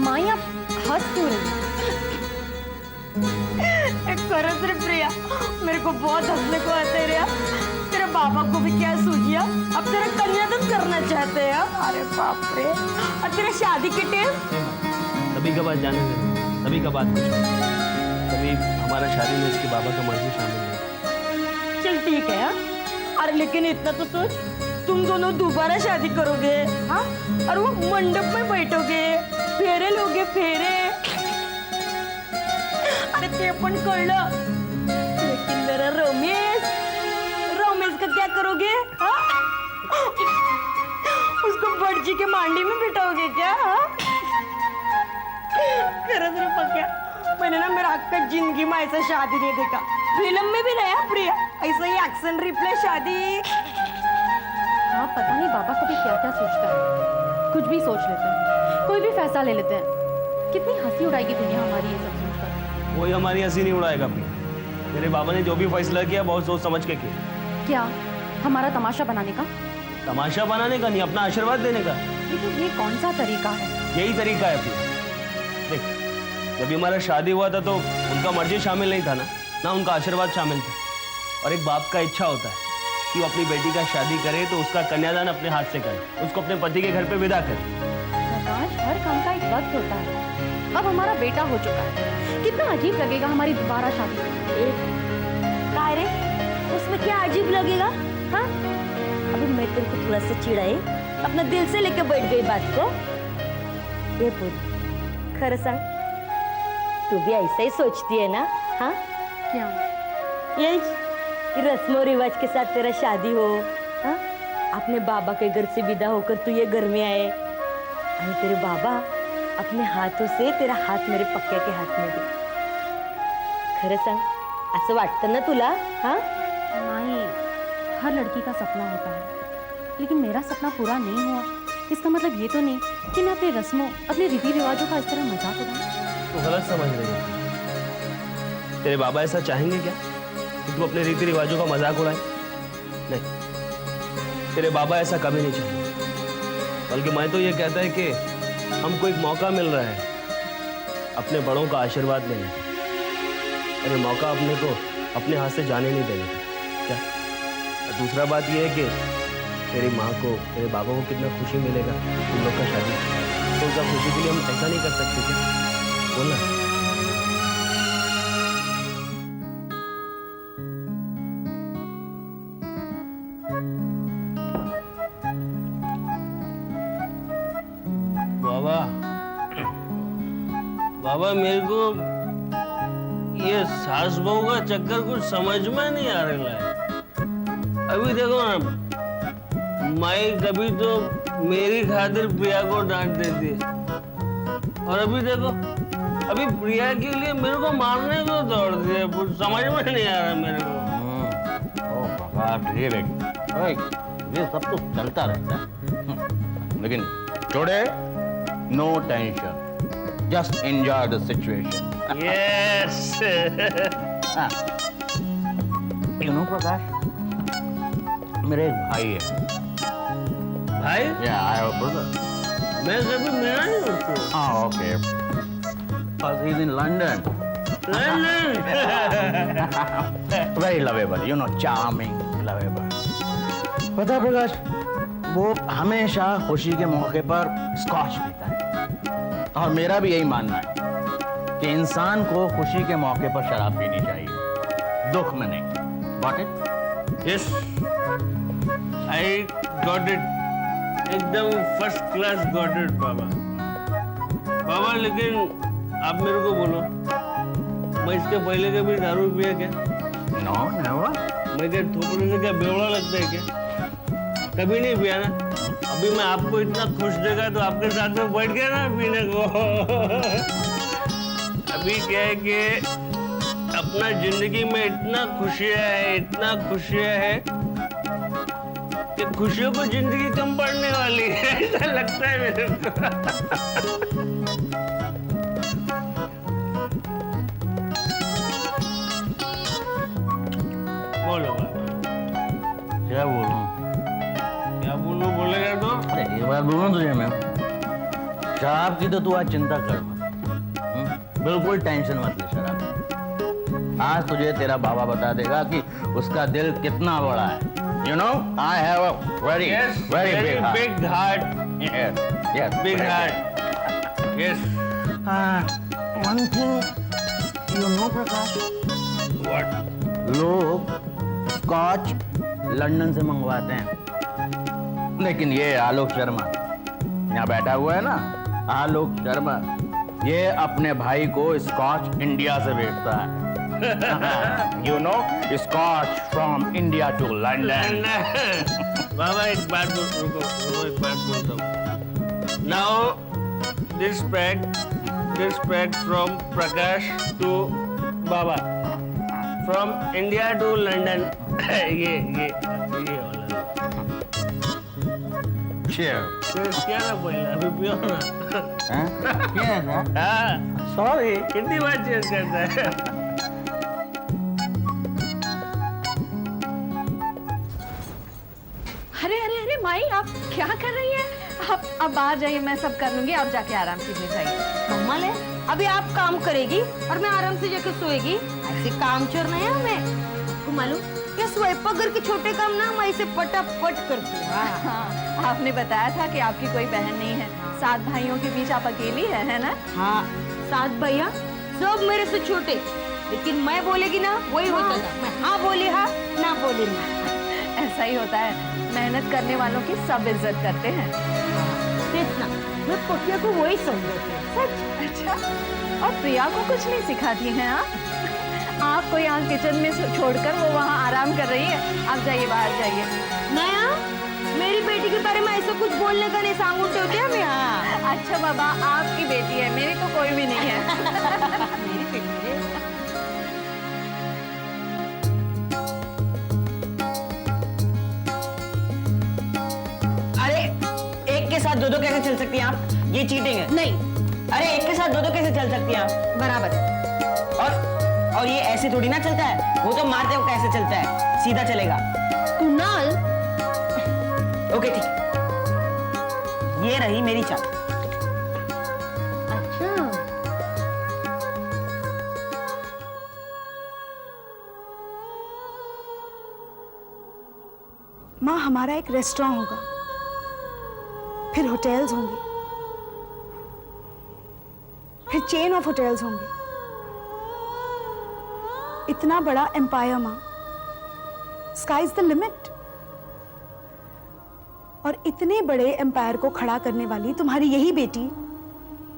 माई आप हंस क्यों रही? खरंच रे प्रिया, मेरे को बहुत हंसने को आता है रे। तेरे बाबा को भी क्या सूझिया, अब तेरा कन्यादान करना चाहते हैं। अरे बाप रे, और तेरा शादी के टेम तभी का बात जाने दे, तभी का बात कुछ तभी हमारा शादी में इसके बाबा का मर्जी शामिल है। चल ठीक है। अरे लेकिन इतना तो सोच, तुम दोनों दोबारा शादी करोगे, हाँ? और वो मंडप में बैठोगे, फेरे लोगे, फेरे। अरे ते पण कळलं, लेकिन मेरा रोमेश, रोमेश का क्या करोगे, हाँ? उसको बड़जी के मांडी में बिठाओगे क्या, हाँ? खरंच रे पक्या, मैंने ना मेरा हक्का जिंदगी में ऐसा शादी नहीं देखा। फिल्म में भी नहीं है प्रिया, ऐसा ही एक्शन रिप्ले शादी। हाँ, पता नहीं बाबा कभी क्या क्या सोचता है, कुछ भी सोच लेते हैं, कोई भी फैसला ले लेते हैं। कितनी हंसी उड़ाएगी दुनिया हमारी ये सब सोचकर। कोई हमारी हंसी नहीं उड़ाएगा प्रिया। मेरे बाबा ने जो भी फैसला किया बहुत सोच समझ के किया। क्या हमारा तमाशा बनाने का? तमाशा बनाने का नहीं, अपना आशीर्वाद देने का। लेकिन ये कौन सा तरीका है? यही तरीका है प्रिया। देख, जब हमारा शादी हुआ था तो उनका मर्जी शामिल नहीं था ना उनका आशीर्वाद शामिल था। और एक बाप का इच्छा होता है कि वो अपनी बेटी का शादी करे तो उसका कन्यादान अपने हाथ से करे, उसको अपने पति के घर पे विदा करे। प्रकाश, हर काम का एक वक्त होता है। अब हमारा बेटा हो चुका है, कितना अजीब लगेगा हमारी दोबारा शादी। काय रे, उसमें क्या अजीब लगेगा, हाँ? अभी मैं तेरे को थोड़ा सा चिढ़ाई, अपना दिल से लेके बैठ गई बात को। ये बोल, खरं सांग, तू भी ऐसा ही सोचती है ना, हाँ? क्या? यही कि रस्मों रिवाज के साथ तेरा शादी हो, हाँ? अपने बाबा के घर से विदा होकर तू ये घर में आए, और तेरे बाबा अपने हाथों से तेरा हाथ मेरे पक्के के हाथ में दे। खरं सांग, असं वाटतं ना तुला, हाँ? नहीं, हर लड़की का सपना होता है, लेकिन मेरा सपना पूरा नहीं हुआ। इसका मतलब ये तो नहीं कि मैं अपनी रस्मों, अपने रीति रिवाजों का इस तरह मजाक उड़ाऊं। तो गलत समझ रही है। तेरे बाबा ऐसा चाहेंगे क्या कि तू अपने रीति रिवाजों का मजाक उड़ाए? नहीं, तेरे बाबा ऐसा कभी नहीं चाहेंगे। बल्कि मैं तो ये कहता है कि हमको एक मौका मिल रहा है अपने बड़ों का आशीर्वाद लेने का, और ये मौका अपने को अपने हाथ से जाने नहीं देने का। क्या? और दूसरा बात ये है कि तेरी माँ को, तेरे बाबा को कितना खुशी मिलेगा तुम लोग का शादी, तो उसका खुशी के लिए हम ऐसा नहीं कर सकते क्या? बोलना। बाबा, बाबा मेरे को ये सास बहू का चक्कर कुछ समझ में नहीं आ रहा है। अभी देखो ना, माई कभी तो मेरी खातिर प्रिया को डांट देती है, और अभी देखो, अभी प्रिया के लिए मेरे को मारने को दौड़ती है। कुछ समझ में नहीं आ रहा मेरे को। ओ बाबा, ठीक है, ये सब तो चलता रहता है, लेकिन छोड़े, no tension, just enjoy the situation. Yes. You know Prakash, मेरे एक भाई है। भाई? या आई हैव अ ब्रदर। मैं कभी मिला नहीं उसको। हाँ, okay, because he's in London. नहीं। Very lovable, you know, charming, lovable. पता है प्रकाश, वो हमेशा खुशी के मौके पर स्कॉच पीता है, और मेरा भी यही मानना है कि इंसान को खुशी के मौके पर शराब पीनी चाहिए, दुख में नहीं। Got it? Yes, I got it. एकदम फर्स्ट क्लास गॉट इट बाबा। बाबा लेकिन आप मेरे को बोलो, मैं इसके पहले कभी दारू पिया क्या? No, never. मैं क्या थोपने से क्या बेवड़ा लगता है क्या? कभी नहीं पिया ना। अभी मैं आपको इतना खुश देखा तो आपके साथ में बैठ गया ना पीने को। अभी क्या है कि अपना जिंदगी में इतना खुशियां है कि खुशियों को जिंदगी कम पड़ने वाली है, ऐसा लगता है मेरे को। बोलो बाबा। क्या बोलूं? क्या बोलूं? बोलेगा तो? अरे एक बार बोलूं तुझे मैं, शराब की तो तू आज चिंता कर मत। बिल्कुल टेंशन मत ले शराब की। आज तुझे तेरा बाबा बता देगा कि उसका दिल कितना बड़ा है। You know, I have a very big heart. Yes, Big very heart. Yes. One thing you know, Prakash, What? लोग स्कॉच लंदन से मंगवाते हैं, लेकिन ये आलोक शर्मा यहाँ बैठा हुआ है ना, आलोक शर्मा, ये अपने भाई को स्कॉच इंडिया से भेजता है। You know, Scotch from India to London. बाबा एक बात रुको एक बात बोलता हूँ। Now this pack from Prakash to Baba, from India to London। ये वाला। Cheers. क्या ना बोलना अभी पियो ना। क्या है? हाँ Sorry. कितनी बार चेंज करता है। अरे अरे अरे माई, आप क्या कर रही हैं? आप अब बाहर जाइए, मैं सब कर लूंगी, आप जाके आराम कीजिए, जाइए। मम्मा ले, अभी आप काम करेगी और मैं आराम से जाके सोएगी। ऐसे काम चोर नहीं है हमें। आपको मालूम, ये स्वयंपाक घर के छोटे काम ना मैं इसे फटाफट करती हूँ। हाँ, आपने बताया था कि आपकी कोई बहन नहीं है, 7 भाइयों के बीच आप अकेली है ना? हाँ, 7 भैया सब मेरे से छोटे, लेकिन मैं बोलेगी ना वही होता था। मैं हाँ बोली हाँ, ना बोली ना। ऐसा ही होता है, मेहनत करने वालों की सब इज्जत करते हैं। देखना, मैं पटिया को वही समझती हूँ। सच? अच्छा, और प्रिया को कुछ नहीं सिखाती हैं आप? आपको यहाँ किचन में छोड़कर वो वहाँ आराम कर रही है। आप जाइए, बाहर जाइए। नया, मेरी बेटी के बारे में ऐसा कुछ बोलने का नहीं सांगूटे होते हैं। यहाँ अच्छा बाबा, आपकी बेटी है, मेरी तो कोई भी नहीं है। मेरी बेटी है। एक के साथ दो कैसे चल सकती हैं आप? ये चीटिंग है। नहीं, अरे एक के साथ दो कैसे चल सकती हैं आप? बराबर है। और ये ऐसे थोड़ी ना चलता है, वो तो मारते वक्त कैसे चलता है, सीधा चलेगा। कुणाल, ओके ठीक है, ये रही मेरी चाल। अच्छा, माँ, हमारा एक रेस्टोरेंट होगा, फिर होटल्स होंगे, फिर चेन ऑफ होटल्स होंगे। इतना बड़ा एम्पायर माँ, स्काई इज द लिमिट। और इतने बड़े एम्पायर को खड़ा करने वाली तुम्हारी यही बेटी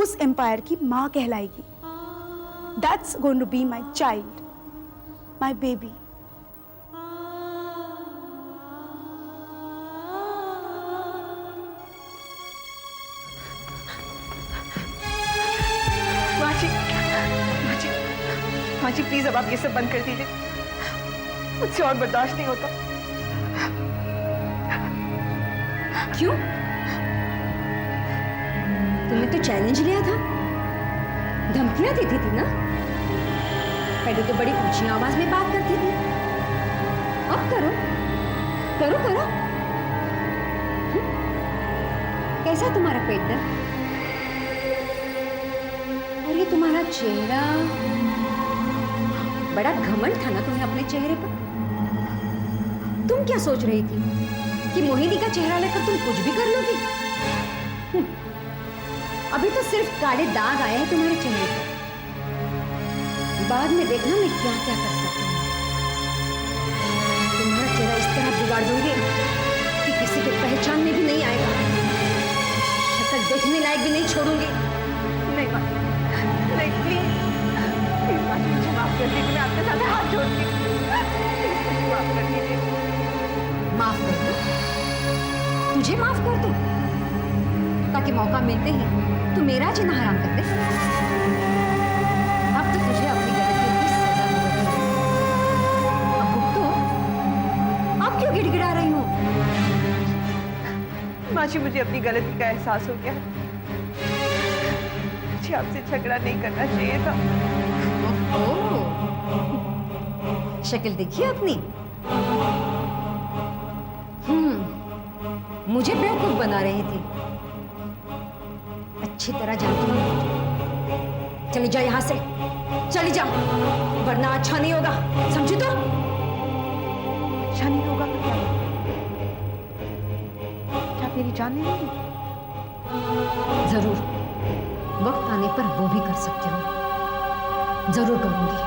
उस एम्पायर की माँ कहलाएगी। That's going to be my child, my baby. माँ जी प्लीज अब आप ये सब बंद कर दीजिए, मुझसे और बर्दाश्त नहीं होता। क्यों? तुमने तो चैलेंज लिया था, धमकियां देती थी ना? पहले तो बड़ी ऊंची आवाज में बात करती थी, अब करो करो करो। कैसा तुम्हारा पेट दर्द? और ये तुम्हारा चेहरा, बड़ा घमंड था ना तुम्हें अपने चेहरे पर। तुम क्या सोच रही थी कि मोहिनी का चेहरा लेकर तुम कुछ भी कर लोगी? अभी तो सिर्फ काले दाग आए हैं तुम्हारे चेहरे पर, बाद में देखना मैं क्या क्या कर सकती हूँ। तुम्हारा चेहरा इस तरह बिगाड़ दूंगी कि किसी को पहचान में भी नहीं आएगा, शक्ल देखने लायक भी नहीं छोड़ूंगी। नहीं माँ, नहीं प्लीज माँ जी, मुझे माफ कर दीजिए, मैं आपके साथ हाथ जोड़ती हूँ, मुझे माफ कर दीजिए। माफ कर दो? तुझे माफ कर दो ताकि मौका मिलते ही तू मेरा जीना हराम कर दे? अब तो तुझे अपनी गलतियों की सजा भुगतनी है। अब भुगतो। अब क्यों गिड़गिड़ा रही हो? माँ जी, मुझे अपनी गलती का एहसास हो गया, मुझे आपसे झगड़ा नहीं करना चाहिए था। ओह, शक्ल देखिए अपनी। मुझे बेवकूफ बना रही थी। अच्छी तरह जानती हूँ। चली जाओ यहाँ से, चली जाओ, वरना अच्छा नहीं होगा, समझी तो? अच्छा नहीं होगा तो क्या होगा? क्या तेरी जान नहीं होगी? जरूर, वक्त आने पर वो भी कर सकती हूँ, जरूर करूंगी।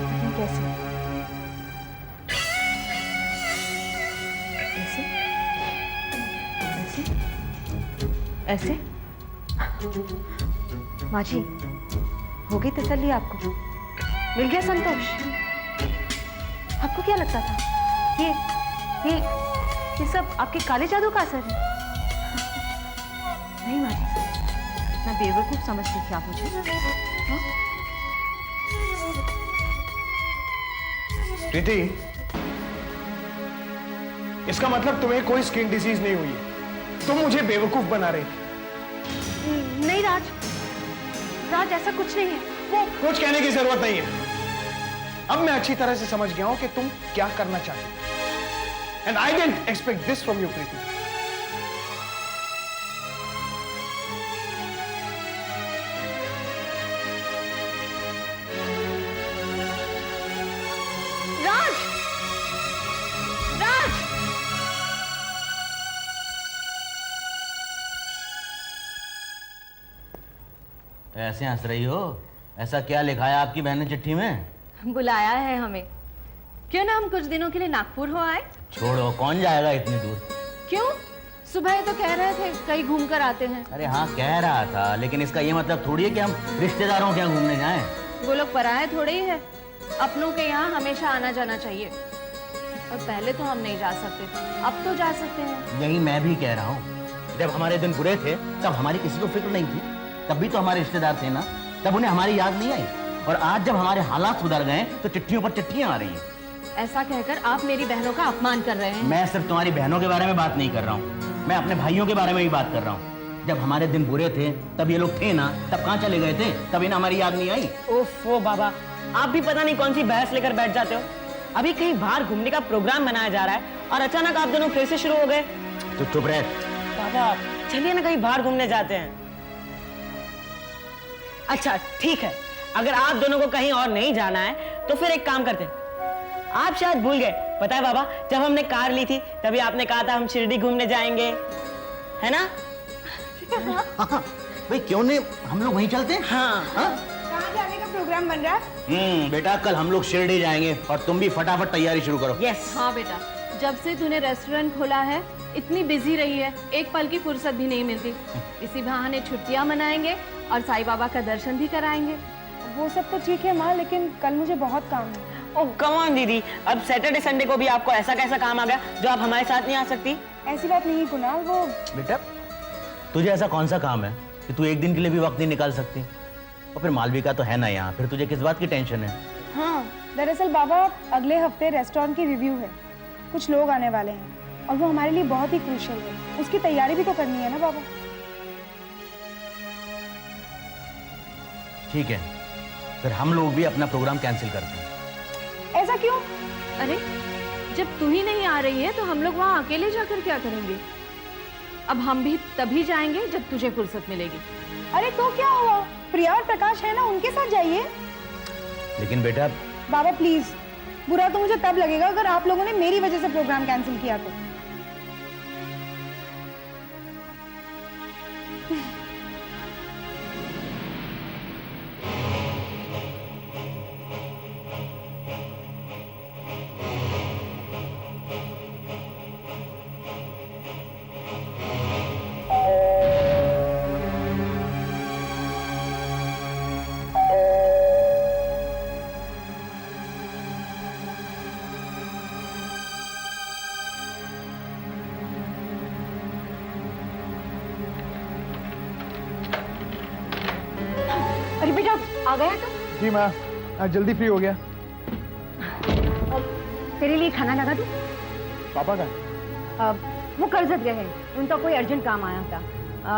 लेकिन कैसे? ऐसे? ऐसे? माँ जी, हो गई तसल्ली आपको? मिल गया संतोष? आपको क्या लगता था? ये सब आपके काले जादू का असर है? नहीं माँ जी, मैं बेवकूफ समझती थी आप मुझे। हाँ? प्रीति, इसका मतलब तुम्हें कोई स्किन डिसीज नहीं हुई है। तुम मुझे बेवकूफ बना रही थी। नहीं राज, राज ऐसा कुछ नहीं है। वो कुछ कहने की जरूरत नहीं है। अब मैं अच्छी तरह से समझ गया हूं कि तुम क्या करना चाहती हो। And I didn't expect this from you Preeti. Raj, Raj, ऐसे हंस रही हो? ऐसा क्या लिखा है आपकी बहन ने चिट्ठी में? बुलाया है हमें। क्यों ना हम कुछ दिनों के लिए नागपुर हो आए? छोड़ो, कौन जाएगा इतनी दूर? क्यों? सुबह तो कह रहे थे कहीं घूम कर आते हैं। अरे हाँ, कह रहा था, लेकिन इसका ये मतलब थोड़ी है कि हम रिश्तेदारों के यहाँ घूमने जाएं। वो लोग पराये थोड़े ही है। अपनों के यहाँ हमेशा आना जाना चाहिए। और पहले तो हम नहीं जा सकते थे, अब तो जा सकते हैं। यही मैं भी कह रहा हूँ। जब हमारे दिन बुरे थे तब हमारी किसी को फिक्र नहीं थी, तब भी तो हमारे रिश्तेदार थे ना, तब उन्हें हमारी याद नहीं आई। और आज जब हमारे हालात सुधर गए तो चिट्ठियों पर चिट्ठियां आ रही हैं। ऐसा कहकर आप मेरी बहनों का अपमान कर रहे हैं। मैं सिर्फ तुम्हारी बहनों के बारे में बात नहीं कर रहा हूँ, मैं अपने भाइयों के बारे में भी बात कर रहा हूँ। जब हमारे दिन बुरे थे तब ये लोग थे ना, तब कहाँ चले गए थे? तब इन्हें हमारी याद नहीं आई। ओफो बाबा, आप भी पता नहीं कौन सी बहस लेकर बैठ जाते हो। अभी कहीं बाहर घूमने का प्रोग्राम बनाया जा रहा है और अचानक आप दोनों फिर से शुरू हो गए। तो चुप रह। बाबा चलिए ना कहीं बाहर घूमने जाते हैं। अच्छा ठीक है, अगर आप दोनों को कहीं और नहीं जाना है तो फिर एक काम करते हैं। आप शायद भूल गए, पता है बाबा, जब हमने कार ली थी तभी आपने कहा था हम शिरडी घूमने जाएंगे, है ना? हाँ, भाई क्यों नहीं हम लोग वहीं चलते हैं? हाँ। कहाँ जाने का प्रोग्राम बन रहा है? बेटा कल हम लोग शिरडी जाएंगे और तुम भी फटाफट तैयारी शुरू करो। यस। हाँ बेटा, जब से तूने रेस्टोरेंट खोला है इतनी बिजी रही है, एक पल की फुर्सत भी नहीं मिलती। इसी बहाने छुट्टियां मनाएंगे और साईं बाबा का दर्शन भी कराएंगे। वो सब तो ठीक है माँ, लेकिन कल मुझे बहुत काम है। ओह कम ऑन दीदी, अब सैटरडे संडे को भी आपको ऐसा कैसा काम आ गया जो आप हमारे साथ नहीं आ सकती? ऐसी बात नहीं कुणाल, वो बेटा तुझे ऐसा कौन सा काम है कि तू एक दिन के लिए भी वक्त नहीं निकाल सकती? और फिर मालविका तो है ना यहाँ, फिर तुझे किस बात की टेंशन है? हाँ, दरअसल बाबा अगले हफ्ते रेस्टोरेंट की रिव्यू है, कुछ लोग आने वाले हैं और वो हमारे लिए बहुत ही क्रूशियल है। उसकी तैयारी भी तो करनी है ना बाबा। ठीक है, फिर हम लोग भी अपना प्रोग्राम कैंसिल करते हैं। ऐसा क्यों? अरे जब तू ही नहीं आ रही है तो हम लोग वहाँ अकेले जाकर क्या करेंगे? अब हम भी तभी जाएंगे जब तुझे फुर्सत मिलेगी। अरे तो क्या हुआ, प्रिया और प्रकाश है ना, उनके साथ जाइए। लेकिन बेटा बाबा प्लीज, बुरा तो मुझे तब लगेगा अगर आप लोगों ने मेरी वजह से प्रोग्राम कैंसिल किया तो। अरे बेटा आ गया तो? जी माँ, आज जल्दी फ्री हो गया। तेरे लिए खाना लगा दूं? पापा का? वो कर्जत गए हैं, उनका कोई अर्जेंट काम आया था।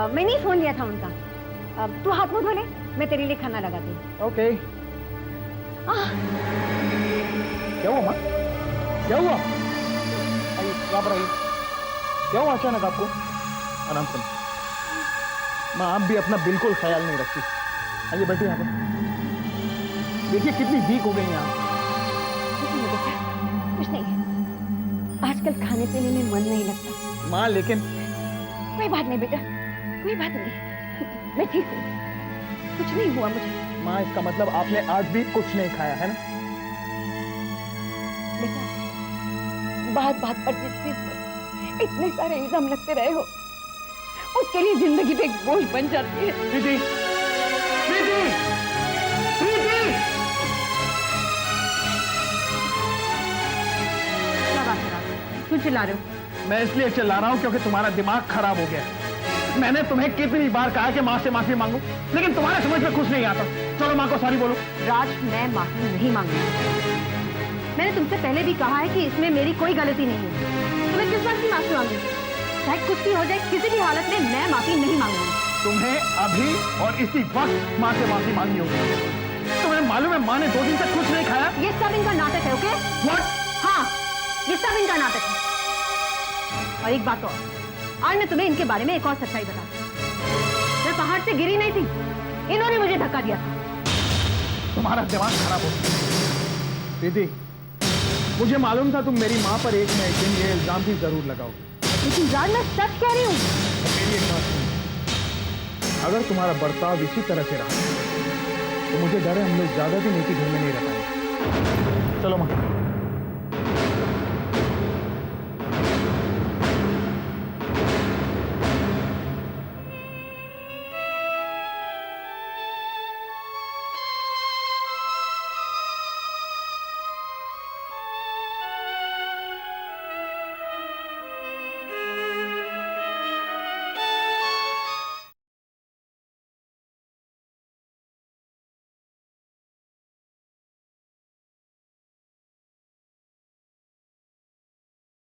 मैंने ही फोन लिया था उनका। तू हाथ मुंह धो ले, मैं तेरे लिए खाना लगाती हूँ। ओके। क्या हुआ माँ? क्या हुआ? आइए, यहाँ पर आइए। क्या हुआ अचानक आपको? आराम से। माँ आप भी अपना बिल्कुल ख्याल नहीं रखती। आइए बैठिए यहाँ पर। देखिए कितनी वीक हो गई हैं आप। कुछ नहीं बेटा, कुछ नहीं। आजकल खाने पीने में मन नहीं लगता। माँ लेकिन कोई बात नहीं बेटा, कोई बात नहीं, मैं ठीक हूँ, कुछ नहीं हुआ मुझे। माँ इसका मतलब आपने आज भी कुछ नहीं खाया है ना? बेटा, बात बात पर जिस चीज पर इतने सारे इल्जाम लगते रहे हो, उसके लिए जिंदगी पे एक बोझ बन जाती है। प्रीति, प्रीति, प्रीति! क्या बात है राज? क्यों चिल्ला रहे हो? मैं इसलिए चिल्ला रहा हूँ क्योंकि तुम्हारा दिमाग खराब हो गया है। मैंने तुम्हें कितनी बार कहा कि माँ से माफी मांगो, लेकिन तुम्हारे समझ में कुछ नहीं आता। चलो माँ को सॉरी बोलो। राज, मैं माफी नहीं मांगूंगी। मैंने तुमसे पहले भी कहा है कि इसमें मेरी कोई गलती नहीं है, तो मैं किस बात की माफी मांगूंगी? चाहे कुछ भी हो जाए, किसी भी हालत में मैं माफी नहीं मांगूंगी। तुम्हें अभी और इसी वक्त माँ से माफी मांगनी होगी। तुम्हें मालूम है माँ ने 2 दिन से कुछ नहीं खाया। ये सब इनका नाटक है, ओके? What? हाँ, ये सब इनका नाटक है। और एक बात और, आज मैं तुम्हें इनके बारे में एक और सच्चाई बताती हूँ। मैं पहाड़ से गिरी नहीं थी, इन्होंने मुझे धक्का दिया था। तुम्हारा दिमाग खराब हो गया। दीदी, मुझे मालूम था तुम मेरी माँ पर एक न एक दिन ये इल्जाम भी जरूर लगाओगे। लेकिन राज, मैं सच कह रही हूँ। मेरी एक बात सुनो, अगर तुम्हारा बर्ताव इसी तरह से रहा तो मुझे डर है हम लोग ज्यादा दिन एक ही घर में नहीं रह पाएंगे। चलो माँ।